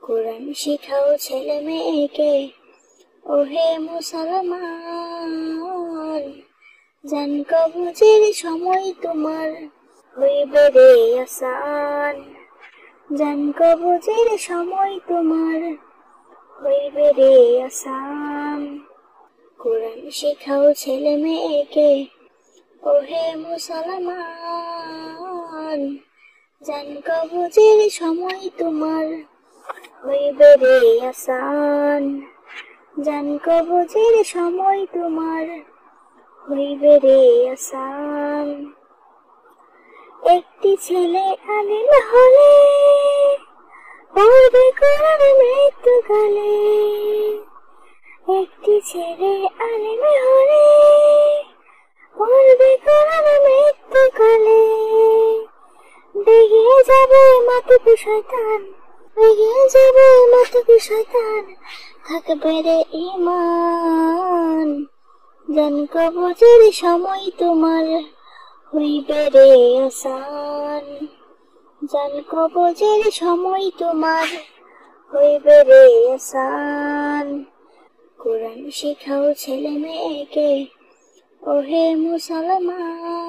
কোরআন শিখাও ছেলে মেয়েকে, ওহে মুসলমান। জান কবজের সময় তোমার হইবে রে আসান। জান কবজের সময় তোমার হইবে রে আসান। কোরআন শিখাও ছেলে মেয়েকে, ওহে মুসলমান। জান কবজের সময় তোমার হইবে রে আসান। জান কবজের সময় তোমার হইবে রে আসান। একটি ছেলে আলিম হলে পড়বে কোরআন মৃত্যুকালে। একটি ছেলে আলিম হলে পড়বে কোরআন মৃত্যুকালে। বেরিয়ে যাবে মাতৃ শয়তান, বেরিয়ে যাবে মাতৃ শয়তান, থাকবে রে ঈমান। জান কবজের সময় তোমার হইবে রে আসান। জান কবজের সময় তোমার হইবে রে আসান। কোরআন শিখাও ছেলে মেয়েকে, ওহে মুসলমান।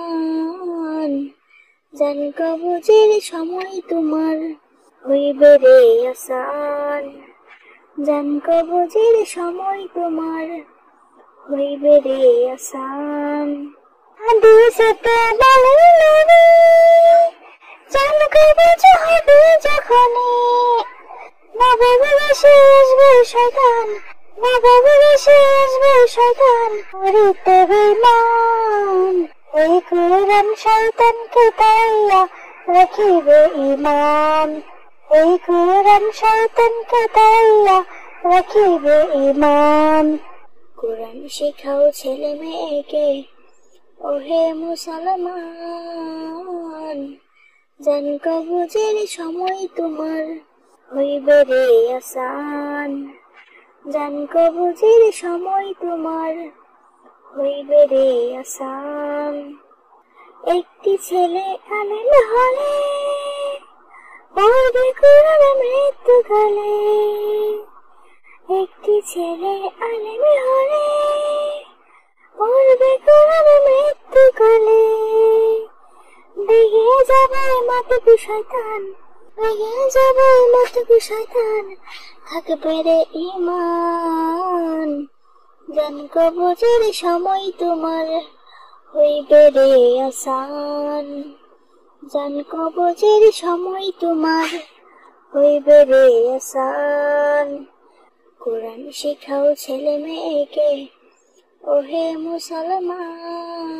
জান কবজের সময় তোমার হইবে রে আসান। জান কবজের সময় তোমার হইবে রে আসান। হাদিসেতে বলেন নবী, জান কবজ হবে যখনই নবী বেশে আসবে শয়তান, নবী বেশে আসবে শয়তান। করিতে ঈমান, এই কোরআন শয়তানকে তাড়াইয়া রাখিবে ঈমান। এই কোরআন শয়তানকে তাড়াইয়া রাখিবে ঈমান। কোরআন শিখাও ছেলে মেয়েকে, ওহে মুসলমান। জান কবজের সময় তোমার হইবে রে আসান। জান কবজের সময় তোমার হইবে রে আসান। একটি ছেলে আলিম হলে পড়বে কোরআন মৃত্যুকালে। একটি ছেলে আলিম হলে পড়বে কোরআন মৃত্যুকালে। বেরিয়ে যাবে মাতৃ শয়তান, বেরিয়ে যাবে মাতৃ শয়তান, থাকবে রে ঈমান। জান কবজের সময় তোমার হইবে রে আসান। জান কবজের সময় তোমার হইবে রে আসান। কোরআন শিখাও ছেলে মেয়েকে, ওহে মুসলমান।